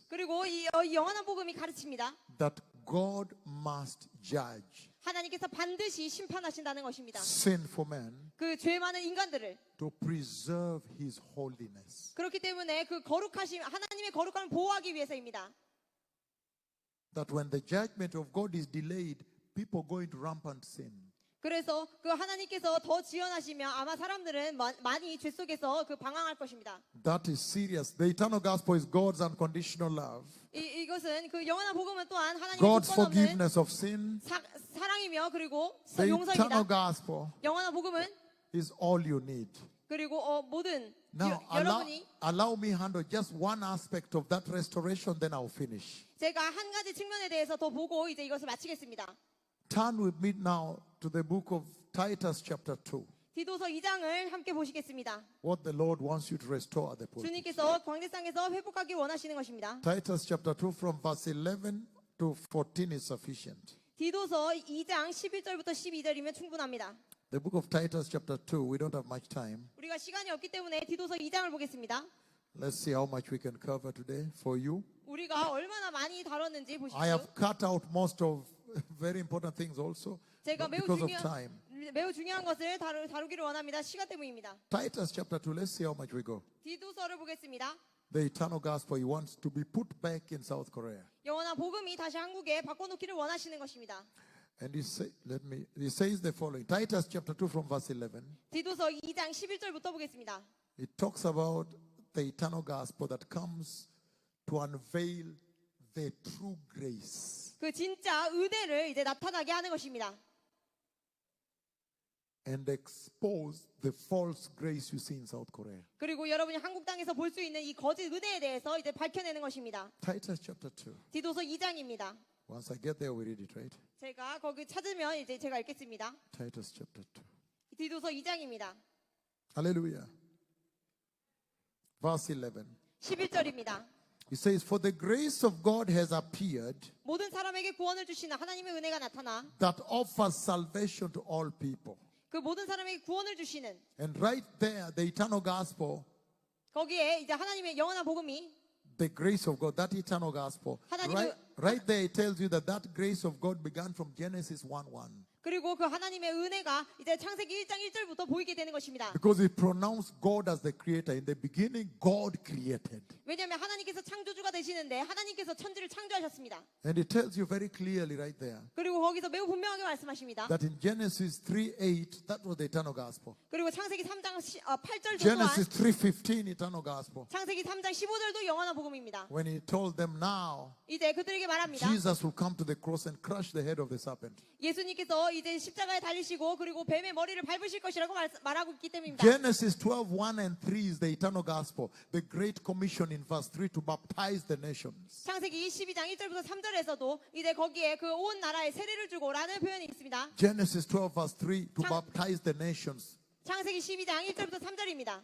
그리고 이 영원한 복음이 가르칩니다. that God must judge 하나님께서 반드시 심판하신다는 것입니다. sinful men 그 죄 많은 인간들을 to preserve his holiness. 그렇기 때문에 그 거룩하심 하나님의 거룩함을 보호하기 위해서입니다. That when the judgment of God is delayed, people go into rampant sin. 그래서 그 하나님께서 더 지연하시면 아마 사람들은 많이 죄 속에서 그 방황할 것입니다. That is serious. The eternal gospel is God's unconditional love. 이것은 그 영원한 복음은 또한 하나님의 God's 조건 없는 forgiveness of sin. 사랑이며 그리고 The eternal 용서입니다. gospel 영원한 복음은 is all you need. 그리고 모든 Now, 여러분이 allow me handle just one aspect of that restoration, then I'll finish. 제가 한 가지 측면에 대해서 더 보고 이제 이것을 마치겠습니다. Turn with me now to the book of Titus chapter 2. 디도서 2장을 함께 보시겠습니다. What the Lord wants you to restore at the pulpit. 주님께서 광대상에서 회복하기 원하시는 것입니다. Titus chapter 2 from verse 11 to 14 is sufficient. 디도서 2장 11절부터 12절이면 충분합니다. The book of Titus chapter 2, we don't have much time. 우리가 시간이 없기 때문에 디도서 2장을 보겠습니다. Let's see how much we can cover today for you. 우리가 얼마나 많이 다뤘는지 I 보십시오. have cut out most of very important things also 제가 but 매우 중요한 것을 다루기를 원합니다. 시간 때문입니다. Titus chapter 2, let's see how much we go. 디도서를 보겠습니다. The eternal gospel he wants to be put back in South Korea. 영원한 복음이 다시 한국에 바꿔놓기를 원하시는 것입니다. And he says the following. Titus chapter 2 from verse 11. 디도서 2장 11절부터 보겠습니다. It talks about the eternal gospel that comes to unveil the true grace 그 진짜 은혜를 이제 나타나게 하는 것입니다. and expose the false grace you see in South Korea. 그리고 여러분이 한국 땅에서 볼 수 있는 이 거짓 은혜에 대해서 이제 밝혀내는 것입니다. Titus chapter 2. 디도서 2장입니다. Once I get there, we read it, right? 제가 거기 찾으면 이제 제가 읽겠습니다. Titus chapter 2. 디도서 2장입니다. Hallelujah. Verse 11. 11절입니다. It says, For the grace of God has appeared 모든 사람에게 구원을 주시는 하나님의 은혜가 나타나 that offers salvation to all people. 그 모든 사람에게 구원을 주시는 And right there, the eternal gospel, 거기에 이제 하나님의 영원한 복음이 the grace of God, that eternal gospel, 하나님의- right there it tells you that grace of God began from Genesis 1:1. 그리고 그 하나님의 은혜가 이제 창세기 1장 1절부터 보이게 되는 것입니다. Because it pronounced God as the creator. In the beginning, God created. 왜냐하면 하나님께서 창조주가 되시는데 하나님께서 천지를 창조하셨습니다. And it tells you very clearly right there 그리고 거기서 매우 분명하게 말씀하십니다. that in Genesis 3:8, that was the eternal gospel. 그리고 창세기 3장 8절도 또한 Genesis 3:15, eternal gospel. 창세기 3장 15절도 영원한 복음입니다. When he told them now, 이제 그들에게 말합니다. Jesus will come to the cross and crush the head of the serpent. 예수님께서 이제 십자가에 달리시고 그리고 뱀의 머리를 밟으실 것이라고 말하고 있기 때문입니다. Genesis 12:1 and 3 is the eternal gospel. The great commission in verse 3 to baptize the nations. 창세기 12장 1절부터 3절에서도 이제 거기에 그 온 나라에 세례를 주고라는 표현이 있습니다. Genesis 12 verse 3 to baptize the nations. 창세기 12장 1절부터 3절입니다.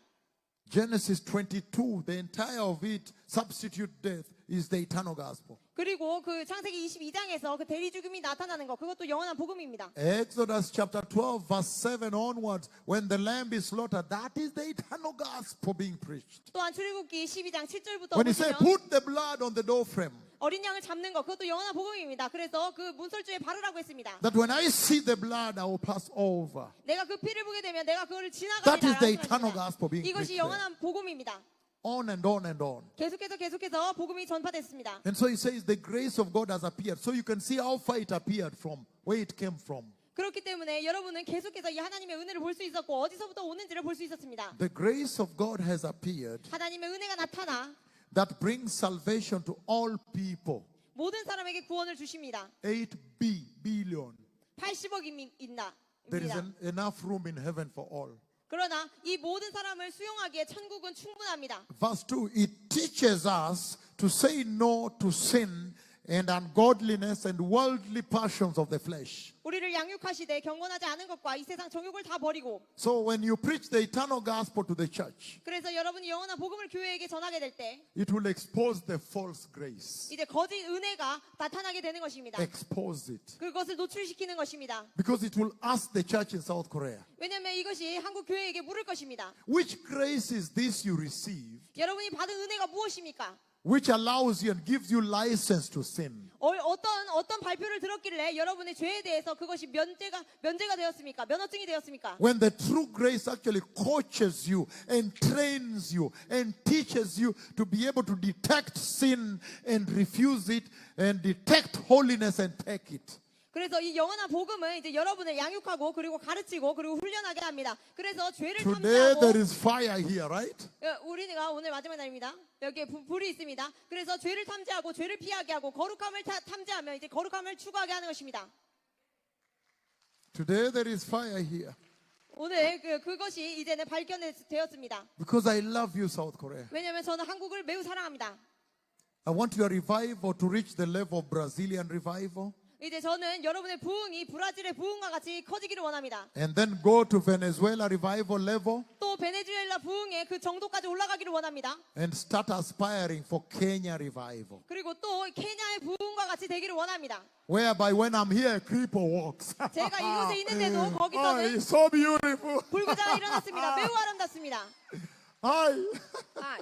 Genesis 22, the entire of it, substitute death, is the eternal gospel. 그리고 그 창세기 22장에서 그 대리 죽음이 나타나는 것 그것도 영원한 복음입니다. Exodus chapter 12 verse 7 onwards, when the lamb is slaughtered, that is the eternal gospel being preached. 또한 출애굽기 12장 7절부터 When he said, 보시면 put the blood on the door frame, 어린 양을 잡는 것 그것도 영원한 복음입니다. 그래서 그 문설주에 바르라고 했습니다. that when I see the blood, I will pass over. 내가 그 피를 보게 되면 내가 그거를 That is the 지나가리라. eternal gospel being 이것이 preached 영원한 복음입니다. On and on and on. 계속해서 복음이 전파됐습니다. And so he says the grace of God has appeared. So you can see how far it appeared from, where it came from. 그렇기 때문에 여러분은 계속해서 이 하나님의 은혜를 볼 수 있었고 어디서부터 오는지를 볼 수 있었습니다. The grace of God has appeared 하나님의 은혜가 나타나 that brings salvation to all people. 모든 사람에게 구원을 주십니다. 8 billion. 80억입니다. There is enough room in heaven for all. 그러나 이 모든 사람을 수용하기에 천국은 충분합니다. Verse 2, it teaches us to say no to sin and ungodliness and worldly passions of the flesh. 우리를 양육하시되 경건하지 않은 것과 이 세상 정욕을 다 버리고 So when you preach the eternal gospel to the church, 그래서 여러분이 영원한 복음을 교회에게 전하게 될 때 it will expose the false grace. 이제 거짓 은혜가 나타나게 되는 것입니다. Expose it. 그것을 노출시키는 것입니다. Because it will ask the church in South Korea, 왜냐하면 이것이 한국 교회에게 물을 것입니다. which grace is this you received, 여러분이 받은 은혜가 무엇입니까? which allows you and gives you license to sin? 어떤 발표를 들었길래 여러분의 죄에 대해서 그것이 면제가 되었습니까? 면허증이 되었습니까? When the true grace actually coaches you and trains you and teaches you to be able to detect sin and refuse it and detect holiness and take it. 그래서 이 영원한 복음은 이제 여러분을 양육하고 그리고 가르치고 그리고 훈련하게 합니다. 그래서 죄를 Today 탐지하고 there is fire here, right? 우리가 오늘 마지막 날입니다. 여기에 불이 있습니다. 그래서 죄를 탐지하고 죄를 피하게 하고 거룩함을 탐지하면 이제 거룩함을 추구하게 하는 것입니다. Today there is fire here. 오늘 그것이 이제는 발견되었습니다. Because I love you, South Korea. 왜냐하면 저는 한국을 매우 사랑합니다. I want your revival to reach the level of Brazilian revival. 이제 저는 여러분의 부흥이 브라질의 부흥과 같이 커지기를 원합니다. and then go to Venezuela revival level 또 베네수엘라 부흥의 그 정도까지 올라가기를 원합니다. and start aspiring for Kenya revival. 그리고 또 케냐의 부흥과 같이 되기를 원합니다. Whereby when I'm here, a creeper walks. 제가 이곳에 있는데도 Oh, 거기서는 it's so beautiful. 불구자가 일어났습니다. 매우 아름답습니다. Hi. 아,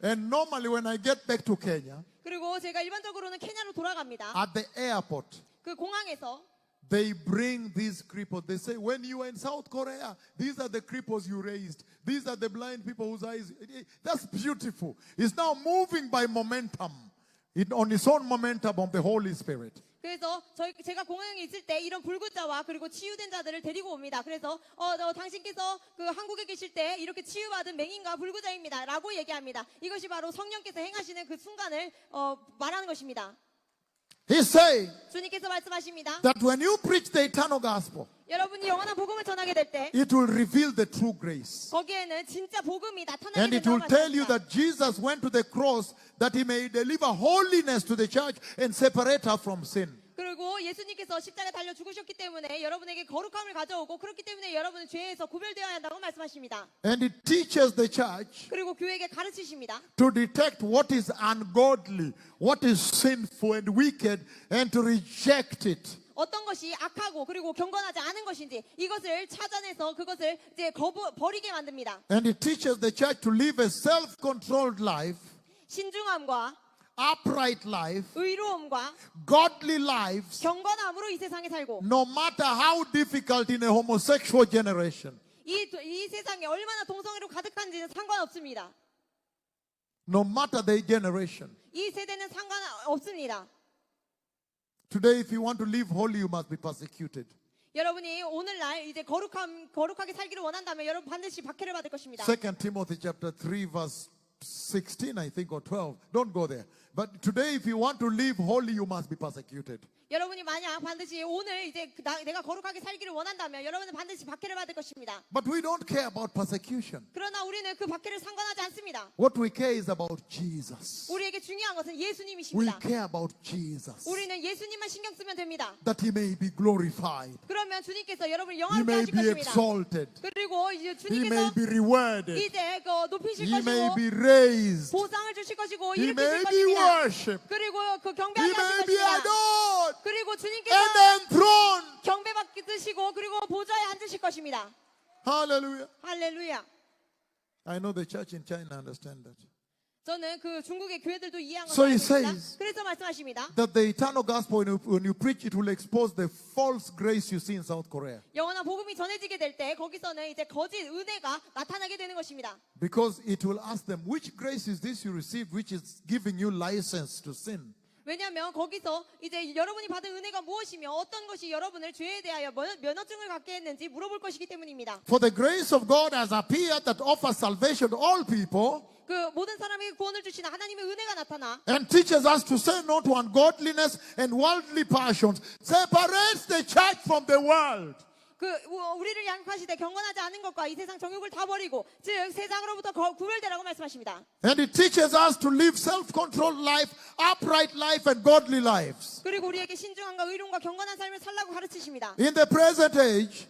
And normally when I get back to Kenya, 그리고 제가 일반적으로는 케냐로 돌아갑니다. at the airport, 그 공항에서 they bring these cripples. They say, when you were in South Korea, these are the cripples you raised. These are the blind people whose eyes. That's beautiful. It's now moving by momentum, on its own momentum of the Holy Spirit. 그래서 제가 공항에 있을 때 이런 불구자와 그리고 치유된 자들을 데리고 옵니다. 그래서 당신께서 그 한국에 계실 때 이렇게 치유받은 맹인과 불구자입니다. 라고 얘기합니다. 이것이 바로 성령께서 행하시는 그 순간을 말하는 것입니다. He's saying 주님께서 말씀하십니다. that when you preach the eternal gospel, 여러분이 영원한 복음을 전하게 될 때 it will reveal the true grace. 거기에는 진짜 복음이 나타나게 And it 된다고 will tell you 말씀합니다. that Jesus went to the cross that he may deliver holiness to the church and separate her from sin. 그리고 예수님께서 십자가에 달려 죽으셨기 때문에 여러분에게 거룩함을 가져오고 그렇기 때문에 여러분은 죄에서 구별되어야 한다고 말씀하십니다. And it teaches the church 그리고 교회에게 가르치십니다. to detect what is ungodly, what is sinful and wicked, and to reject it. 어떤 것이 악하고 그리고 경건하지 않은 것인지 이것을 찾아내서 그것을 이제 버리게 만듭니다. And it teaches the church to live a self-controlled life, 신중함과 upright life, 의로움과 godly lives, 경건함으로 이 세상에 살고 no matter how difficult in a homosexual generation. 이 세상에 얼마나 동성애로 가득한지는 상관없습니다. No matter the generation. 이 세대는 상관없습니다. Today, if you want to live holy, you must be persecuted. 여러분이 오늘날 이제 거룩하게 살기를 원한다면 여러분 반드시 박해를 받을 것입니다. 2 Timothy chapter 3 verse 16, I think, or 12. Don't go there. But today, if you want to live holy, you must be persecuted. 여러분이 만약 반드시 오늘 이제 내가 거룩하게 살기를 원한다면 여러분은 반드시 박해를 받을 것입니다. But we don't care about persecution. 그러나 우리는 그 박해를 상관하지 않습니다. What we care is about Jesus. 우리에게 중요한 것은 We 예수님이십니다. care about Jesus. 우리는 예수님만 신경 쓰면 됩니다. That he may be glorified. 그러면 주님께서 여러분을 He 영화롭게 may 하실 be 것입니다. exalted. 그리고 이제 He may 주님께서 be rewarded. 이제 높이실 He may 것이고 be raised. 보상을 주실 것이고 He may 일으키실 be 것입니다. worshipped. 그리고 그 He 경배하게 may 하실 be 것입니다. adored 그리고 주님께서 and enthroned. 경배받으시고 그리고 보좌에 앉으실 것입니다. Hallelujah. 할렐루야. I know the church in China understand that. 저는 그 중국의 교회들도 이해한 So 것을 he 알고 있습니다. says 그래서 말씀하십니다. That the eternal gospel, when you preach, it will expose the false grace you see in South Korea. 영원한 복음이 전해지게 될 때 거기서는 이제 거짓 은혜가 나타나게 되는 것입니다. Because it will ask them, which grace is this you received, which is giving you license to sin? 왜냐하면 거기서 이제 여러분이 받은 은혜가 무엇이며 어떤 것이 여러분을 죄에 대하여 면허증을 갖게 했는지 물어볼 것이기 때문입니다. For the grace of God has appeared that offers salvation to all people 그 모든 사람에게 구원을 주시는 하나님의 은혜가 나타나 and teaches us to say no to ungodliness and worldly passions, separates the church from the world. 그 우리를 양육하시되 경건하지 않은 것과 이 세상 정욕을 다 버리고 즉 세상으로부터 구별되라고 말씀하십니다. And it teaches us to live self-controlled life, upright life, and godly lives. 그리고 우리에게 신중함과 의로움과 경건한 삶을 살라고 가르치십니다. In the present age,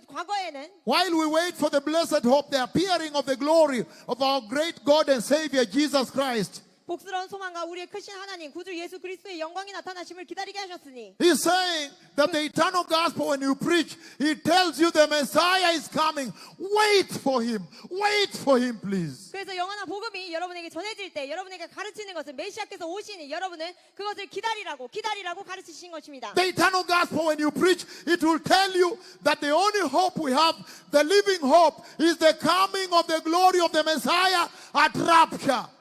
과거에는 while we wait for the blessed hope, the appearing of the glory of our great God and Savior Jesus Christ, 복스러운 소망과 우리의 크신 하나님 구주 예수 그리스도의 영광이 나타나심을 기다리게 하셨으니 he's saying that the eternal gospel, when you preach, he tells you the Messiah is coming. Wait for him. Wait for him, please. 그래서 영원한 복음이 여러분에게 전해질 때 여러분에게 가르치는 것은 메시아께서 오시니 여러분은 그것을 기다리라고 가르치신 것입니다. The eternal gospel, when you preach, it will tell you that the only hope we have, the living hope, is the coming of the glory of the Messiah at rapture.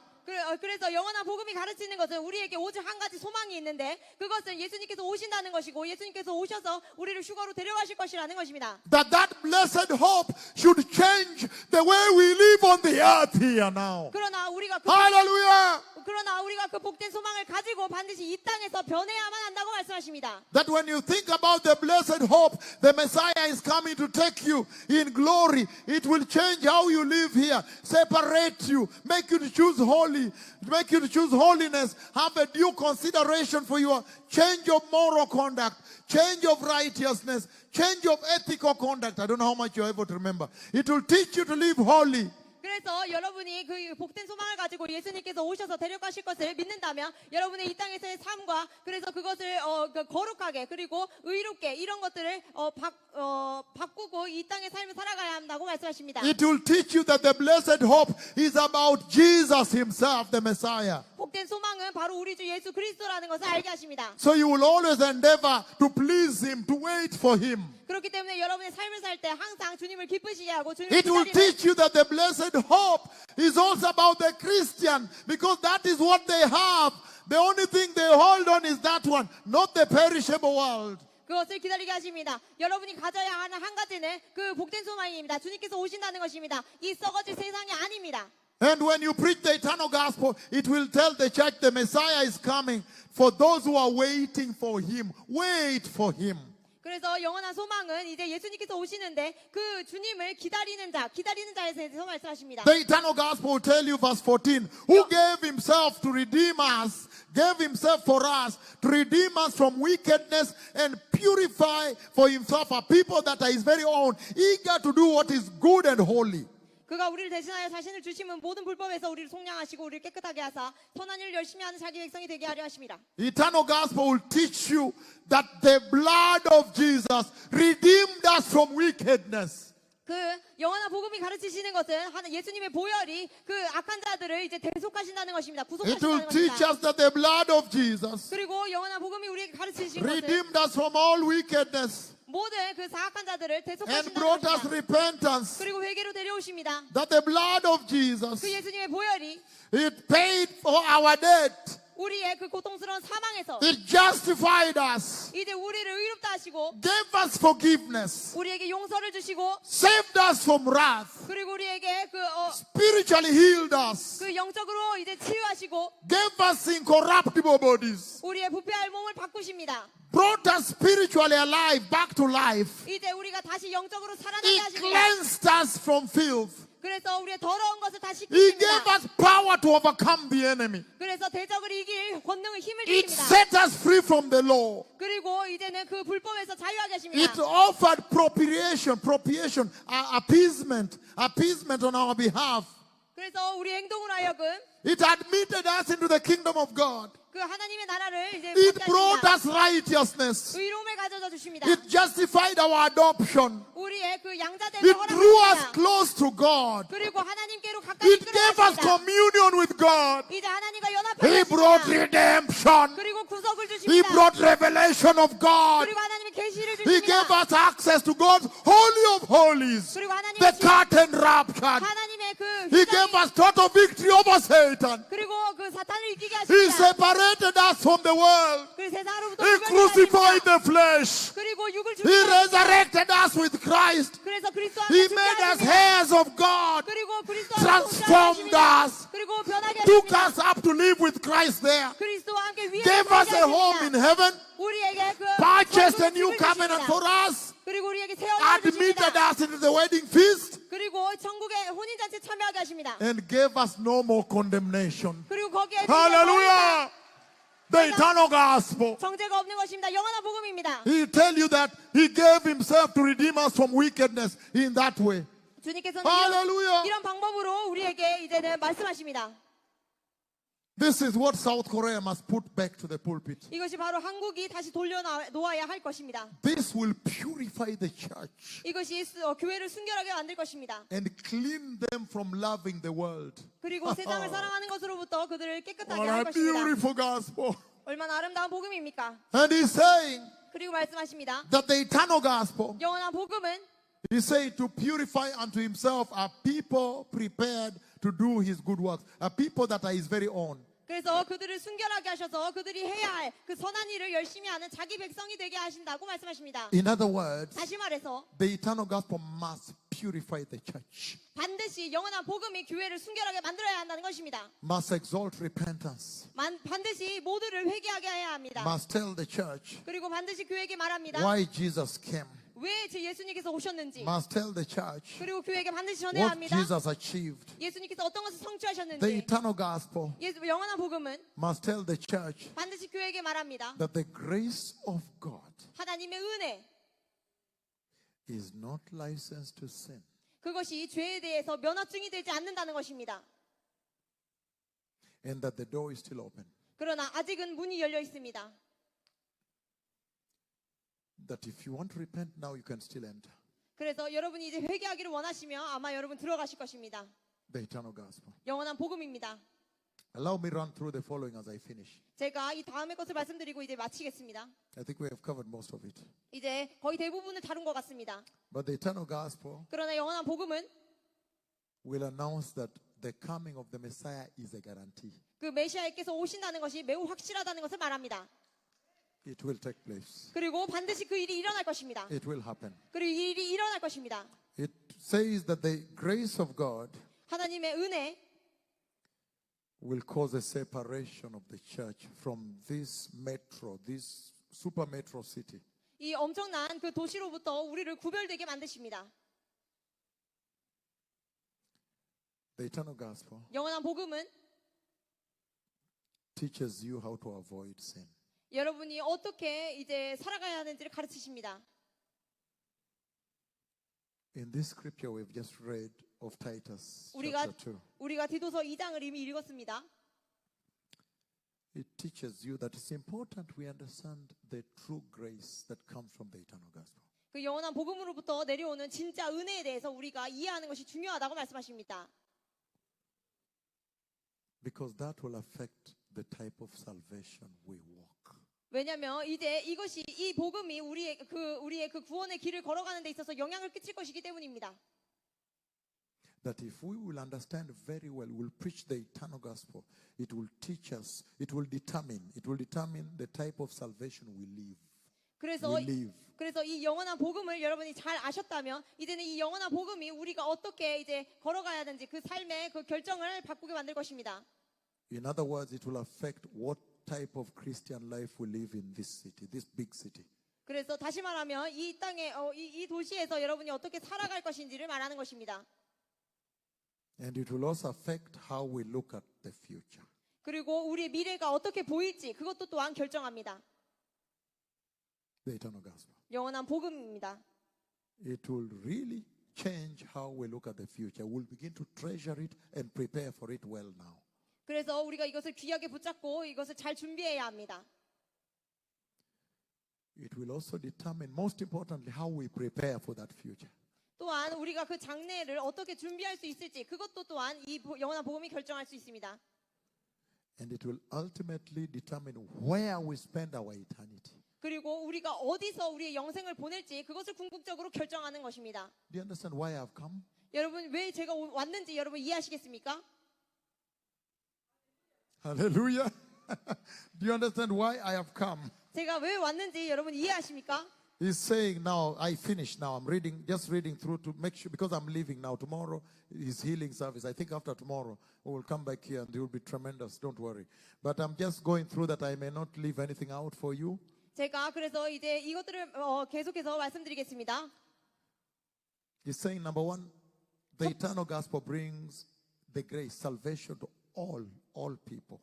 그래서 영원한 복음이 가르치는 것은 우리에게 오직 한 가지 소망이 있는데 그것은 예수님께서 오신다는 것이고 예수님께서 오셔서 우리를 휴거로 데려가실 것이라는 것입니다. That blessed hope should change the way we live on the earth here now. 그러나 우리가 Hallelujah. 그러나 우리가 그 복된 소망을 가지고 반드시 이 땅에서 변해야만 한다고 말씀하십니다. That when you think about the blessed hope, the Messiah is coming to take you in glory, it will change how you live here, separate you, make you to choose holy, make you to choose holiness, have a due consideration for your change of moral conduct, change of righteousness, change of ethical conduct. I don't know how much you're able to remember. It will teach you to live holy. 그래서 여러분이 그 복된 소망을 가지고 예수님께서 오셔서 데려가실 것을 믿는다면 여러분의 이 땅에서의 삶과 그래서 그것을 그 거룩하게 그리고 의롭게 이런 것들을 바꾸고 이 땅의 삶을 살아가야 한다고 말씀하십니다. It will teach you that the blessed hope is about Jesus himself, the Messiah. 복된 소망은 바로 우리 주 예수 그리스도라는 것을 알게 하십니다. So you will always endeavor to please him, to wait for him. 그렇기 때문에 여러분의 삶을 살 때 항상 주님을 기쁘시게 하고 주님을 It will 기다리는 teach you that the blessed hope is also about the Christian, because that is what they have. The only thing they hold on is that one, not the perishable world. 그것을 기다리게 하십니다. 여러분이 가져야 하는 한 가지는 그 복된 소망입니다. 주님께서 오신다는 것입니다. 이 썩어질 세상이 아닙니다. And when you preach the eternal gospel, it will tell the church the Messiah is coming for those who are waiting for him. Wait for him. 그래서 영원한 소망은 이제 예수님께서 오시는데 그 주님을 기다리는 자에 대해서 말씀하십니다. The eternal gospel will tell you, verse 14, who gave himself to redeem us, gave himself for us, to redeem us from wickedness and purify for himself a people that are his very own, eager to do what is good and holy. 그가 우리를 대신하여 자신을 주심은 모든 불법에서 우리를 속량하시고 우리를 깨끗하게 하사 선한 일을 열심히 하는 자기 백성이 되게 하려 하십니다. Eternal gospel will teach you that the blood of Jesus redeemed us from wickedness. 그 영원한 복음이 가르치시는 것은 예수님의 보혈이 그 악한 자들을 이제 대속하신다는 것입니다. It will 구속하신다는 teach 것입니다. us that the blood of Jesus 그리고 영원한 복음이 우리에게 가르치신 것은 redeemed us from all wickedness 모든 그 사악한 자들을 and 대속하신다는 brought us 것입니다. repentance. 그리고 회개로 데려오십니다. That the blood of Jesus, 그 예수님의 보혈이 it paid for our debt. 우리의 그 고통스러운 사망에서 It justified us, 이제 우리를 의롭다 하시고 gave us forgiveness, 우리에게 용서를 주시고 saved us from wrath, 그리고 우리에게 spiritually healed us, 그 영적으로 이제 치유하시고 gave us incorruptible bodies, 우리의 부패할 몸을 바꾸십니다. brought us spiritually alive, back to life. 이제 우리가 다시 영적으로 살아나게 He 하십니다. cleansed us from filth. 그래서 우리의 더러운 것을 다 He gave 씻기십니다. us power to overcome the enemy. 그래서 대적을 이길 권능을 힘을 It 주십니다. set us free from the law. 그리고 이제는 그 불법에서 자유하게 It 하십니다. offered propitiation, appeasement on our behalf. 그래서 우리 행동으로 하여금 It admitted us into the kingdom of God. 그 하나님의 나라를 이제 It 받게 brought 하십니다. us righteousness. 의로움을 가져다 주십니다. It justified our adoption. 우리의 그 양자됨을 It drew us 허락하십니다. close to God. 그리고 하나님께로 가까이 It gave us 끌어가십니다. communion with God. 이제 하나님과 연합하게 He brought 하십니다. redemption. 그리고 구속을 He 주십니다. brought revelation of God. 그리고 하나님의 계시를 He gave 주십니다. us access to God's holy of holies. 그리고 하나님의 The curtain raptured. 하나님의 그 He gave 휘장이 us total victory over Satan. 그리고 그 사탄을 이기게 He 하십니다. separated us from the world. 그 세상으로부터 He 육을 crucified 주십니다. the flesh. 그리고 육을 He 주십니다. resurrected us with Christ. 그래서 그리스도 He 안에 made us 죽게 heirs of God. 그리고 그리스도 Transformed us. 그리고 변하게 Took 하십니다. us up to live with Christ there. 그리스도와 함께 위에 Gave us a home in heaven. 우리에게 그 Purchased a 거룩한 new 집을 covenant 주십니다. for us. 그리고 우리에게 새 언약을 Admitted 주십니다. us into the wedding feast. 그리고 천국의 혼인잔치 참여하게 하십니다. And gave us no more condemnation. 그리고 거기에 Hallelujah. The eternal gospel. 정죄가 없는 것입니다. 영원한 복음입니다. He tell you that he gave himself to redeem us from wickedness in that way. 주님께서는 Hallelujah. 이런 방법으로 우리에게 이제는 말씀하십니다. This is what South Korea must put back to the pulpit. 이것이 바로 한국이 다시 돌려놓아야 할 것입니다. This will purify the church 이것이 교회를 순결하게 만들 것입니다. and clean them from loving the world. 그리고 세상을 사랑하는 것으로부터 그들을 깨끗하게 What 할 a 것입니다. beautiful gospel. 얼마나 아름다운 복음입니까? And he's saying 그리고 말씀하십니다. that the eternal gospel, 영원한 복음은 he said, to purify unto himself a people prepared to do his good works, a people that are his very own. 그래서 그들을 순결하게 하셔서 그들이 해야 할 그 선한 일을 열심히 하는 자기 백성이 되게 하신다고 말씀하십니다. In other words, 다시 말해서 the eternal gospel must purify the church, 반드시 영원한 복음이 교회를 순결하게 만들어야 한다는 것입니다. must exalt repentance, 반드시 모두를 회개하게 해야 합니다. must tell the church 그리고 반드시 교회에게 말합니다. why Jesus came, 왜 제 예수님께서 오셨는지. must tell the church 그리고 교회에게 반드시 전해야 what 합니다. Jesus achieved. 예수님께서 어떤 것을 The 성취하셨는지. eternal gospel 영원한 복음은 must tell the church 반드시 교회에게 말합니다. that the grace of God 하나님의 은혜, is not licensed to sin. 그것이 죄에 대해서 면허증이 되지 않는다는 것입니다. And that the door is still open. 그러나 아직은 문이 열려 있습니다. That if you want to repent now, you can still enter. 그래서 여러분이 이제 회개하기를 원하시면 아마 여러분 들어가실 것입니다. The eternal gospel. 영원한 복음입니다. Allow me run through the following as I finish. 제가 이 다음의 것을 말씀드리고 이제 마치겠습니다. I think we have covered most of it. 이제 거의 대부분을 다룬 것 같습니다. But the eternal gospel 그러나 영원한 복음은 will announce that the coming of the Messiah is a guarantee. 그 메시아께서 오신다는 것이 매우 확실하다는 것을 말합니다. It will take place. 그리고 반드시 그 일이 일어날 것입니다. It will happen. 그리고 이 일이 일어날 것입니다. It says that the grace of God 하나님의 은혜, will cause a separation of the church from this metro, this super metro city. 이 엄청난 그 도시로부터 우리를 구별되게 만드십니다. The eternal gospel 영원한 복음은 teaches you how to avoid sin. 여러분이 어떻게 이제 살아가야 하는지를 가르치십니다. In this scripture we've just read of Titus 우리가 chapter 2, 우리가 디도서 2장을 이미 읽었습니다. it teaches you that it's important we understand the true grace that comes from the eternal gospel. 그 영원한 복음으로부터 내려오는 진짜 은혜에 대해서 우리가 이해하는 것이 중요하다고 말씀하십니다. Because that will affect the type of salvation we walk. 왜냐하면 이제 이것이 이 복음이 우리의 그 구원의 길을 걸어가는 데 있어서 영향을 끼칠 것이기 때문입니다. That if we will understand very well, we'll preach the eternal gospel, it will teach us, it will determine the type of salvation we live. 그래서 이 영원한 복음을 여러분이 잘 아셨다면 이제는 이 영원한 복음이 우리가 어떻게 이제 걸어가야 하는지 그 삶의 그 결정을 바꾸게 만들 것입니다. In other words, it will affect what type of Christian life we live in this city, this big city. 그래서 다시 말하면 이 땅에 이 도시에서 여러분이 어떻게 살아갈 것인지를 말하는 것입니다. And it will also affect how we look at the future. 그리고 우리의 미래가 어떻게 보일지 그것도 또한 결정합니다. The eternal gospel. 영원한 복음입니다. It will really change how we look at the future. We'll begin to treasure it and prepare for it well now. 그래서 우리가 이것을 귀하게 붙잡고 이것을 잘 준비해야 합니다. It will also determine, most importantly, how we prepare for that future. 또한 우리가 그 장래를 어떻게 준비할 수 있을지 그것도 또한 이 영원한 복음이 결정할 수 있습니다. And it will ultimately determine where we spend our eternity. 그리고 우리가 어디서 우리의 영생을 보낼지 그것을 궁극적으로 결정하는 것입니다. Do you understand why I've come? 여러분 왜 제가 왔는지 여러분 이해하시겠습니까? Hallelujah. Do you understand why I have come? 제가 왜 왔는지 여러분 이해하십니까? He's saying now, I finished now. I'm just reading through to make sure, because I'm leaving now. Tomorrow is healing service. I think after tomorrow, we will come back here and it will be tremendous. Don't worry. But I'm just going through that I may not leave anything out for you. 제가 그래서 이제 이것들을 계속해서 말씀드리겠습니다. He's saying, number one, the eternal gospel brings the grace, salvation to all people.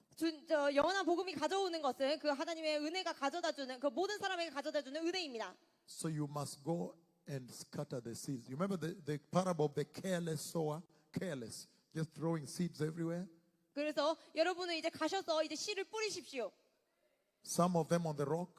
영원한 복음이 가져오는 것은 그 하나님의 은혜가 가져다주는 그 모든 사람에게 가져다주는 은혜입니다. So you must go and scatter the seeds. You remember the parable of the careless sower? Careless, just throwing seeds everywhere. 그래서 여러분은 이제 가셔서 이제 씨를 뿌리십시오. Some of them on the rock.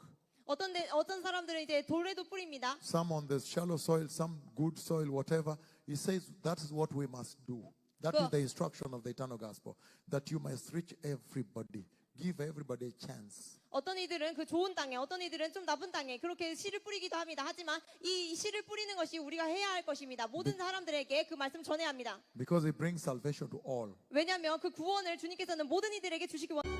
어떤 사람들은 이제 돌에도 뿌립니다. Some on the shallow soil, some good soil, whatever. He says that is what we must do. That is the instruction of the eternal gospel. That you must reach everybody. Give everybody a chance. 어떤 이들은 그 좋은 땅에, 어떤 이들은 좀 나쁜 땅에 그렇게 씨를 뿌리기도 합니다. 하지만 이 씨를 뿌리는 것이 우리가 해야 할 것입니다. 모든 사람들에게 그 말씀 전해야 합니다. Because it brings salvation to all. 왜냐하면 그 구원을 주님께서는 모든 이들에게 주시기 원합니다.